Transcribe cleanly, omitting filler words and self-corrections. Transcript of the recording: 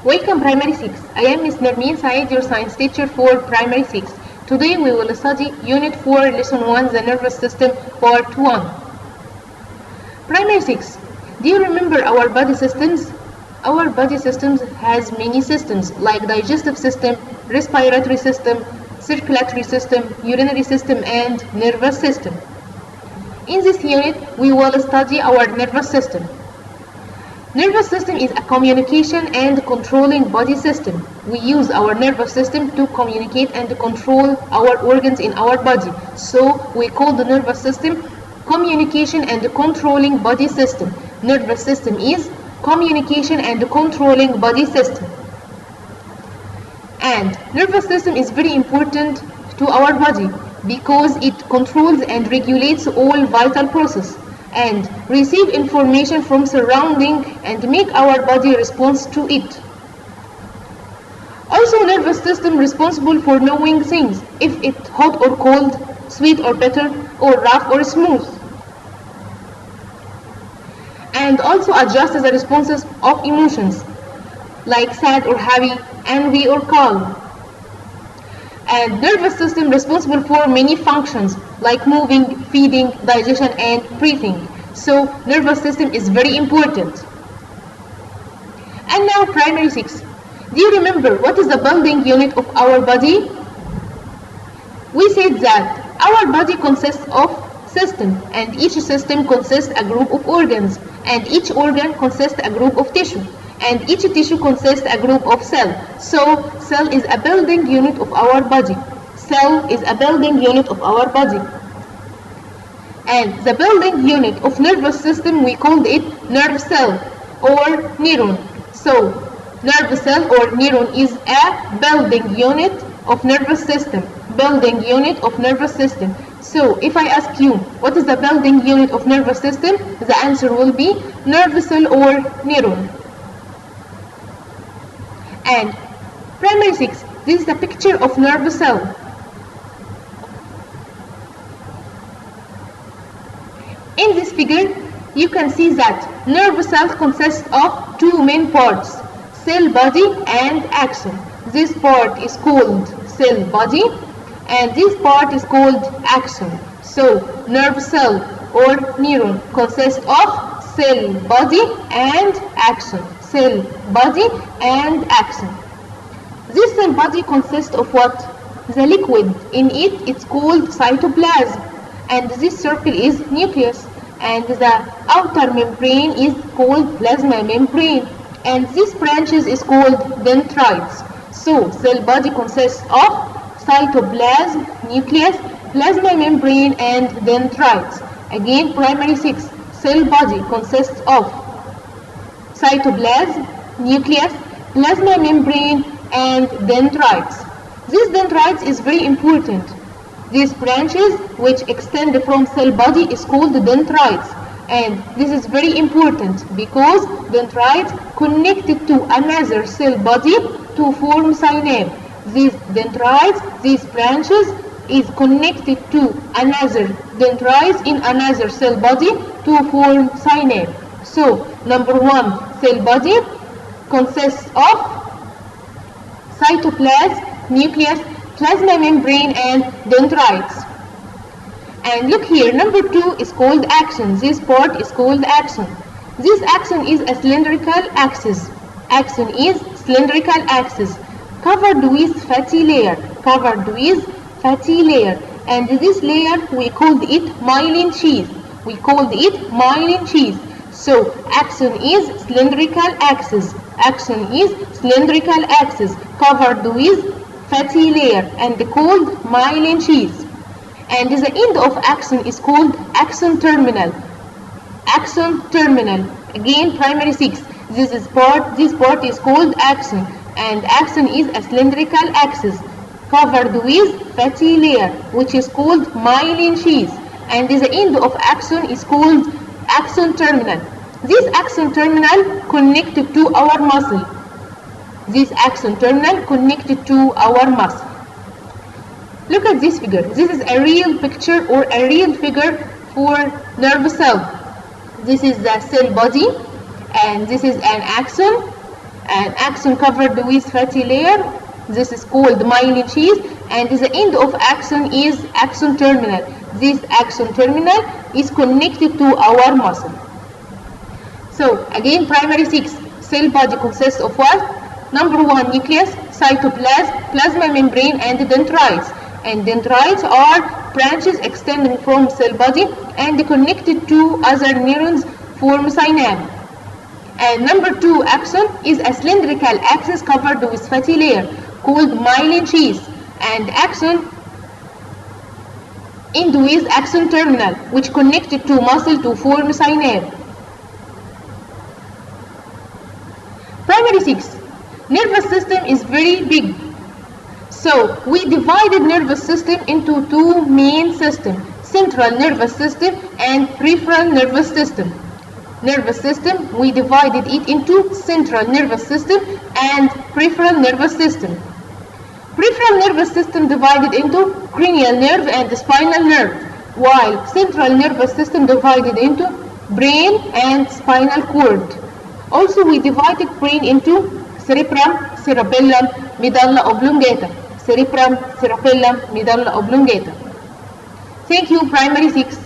Welcome Primary 6. I am Ms. Nermeen Saeed, your science teacher for Primary 6. Today we will study Unit 4, Lesson 1, the Nervous System, Part 1. Primary 6. Do you remember our body systems? Our body systems has many systems like digestive system, respiratory system, circulatory system, urinary system, and nervous system. In this unit, we will study our nervous system. Nervous system is a communication and controlling body system. We use our nervous system to communicate and control our organs in our body. So we call the nervous system communication and controlling body system. Nervous system is communication and controlling body system. And nervous system is very important to our body because it controls and regulates all vital processes and receive information from surrounding and make our body respond to it. Also, nervous system responsible for knowing things, if it's hot or cold, sweet or bitter, or rough or smooth. And also adjusts the responses of emotions, like sad or happy, angry or calm. And nervous system responsible for many functions like moving, feeding, digestion, and breathing. So nervous system is very important. And now Primary 6. Do you remember what is the building unit of our body? We said that our body consists of system, and each system consists a group of organs, and each organ consists a group of tissue, and each tissue consists a group of cells. So cell is a building unit of our body. Cell is a building unit of our body. And the building unit of nervous system, we called it nerve cell or neuron. So nerve cell or neuron is a building unit of nervous system. Building unit of nervous system. So if I ask you what is the building unit of nervous system, the answer will be nerve cell or neuron. And Primary 6, this is the picture of nerve cell. In this figure, you can see that nerve cell consists of two main parts, cell body and axon. This part is called cell body and this part is called axon. So nerve cell or neuron consists of cell body and axon. Cell body and axon. This cell body consists of what? The liquid. In it, it's called cytoplasm, and this circle is nucleus, and the outer membrane is called plasma membrane, and this branches is called dendrites. So cell body consists of cytoplasm, nucleus, plasma membrane, and dendrites. Again, Primary 6, cell body consists of cytoplasm, nucleus, plasma membrane, and dendrites. This dendrites is very important. These branches which extend from cell body is called dendrites, and this is very important because dendrites connected to another cell body to form synapse. These dendrites, these branches is connected to another dendrites in another cell body to form synapse. So number 1, cell body consists of cytoplasm, nucleus, plasma membrane, and dendrites. And look here, number 2 is called axon. This part is called axon. This axon is a cylindrical axis. Axon is cylindrical axis covered with fatty layer. Covered with fatty layer. And this layer we called it myelin sheath. We called it myelin sheath. So axon is cylindrical axis. Axon is cylindrical axis covered with fatty layer and called myelin sheath. And the end of axon is called axon terminal. Axon terminal. Again, Primary 6. This part is called axon, and axon is a cylindrical axis covered with fatty layer, which is called myelin sheath. And the end of axon is called axon terminal. This axon terminal connected to our muscle. This axon terminal connected to our muscle. Look at this figure. This is a real picture or a real figure for nerve cell. This is the cell body, and this is an axon, an axon covered with fatty layer. This is called myelin sheath, and the end of axon is axon terminal. This axon terminal is connected to our muscle. So again, primary 6 cell body consists of what? Number 1, nucleus, cytoplasm, plasma membrane, and dendrites. And dendrites are branches extending from cell body and connected to other neurons form synapse. And number 2, axon is a cylindrical axis covered with fatty layer called myelin sheath, and axon end with axon terminal, which connected to muscle to form synapse. Primary 6, nervous system is very big. So we divided nervous system into two main systems, central nervous system and peripheral nervous system. Nervous system, we divided it into central nervous system and peripheral nervous system. Peripheral nervous system divided into cranial nerve and spinal nerve, while central nervous system divided into brain and spinal cord. Also, we divided brain into cerebrum, cerebellum, medulla oblongata. Cerebrum, cerebellum, medulla oblongata. Thank you, primary 6.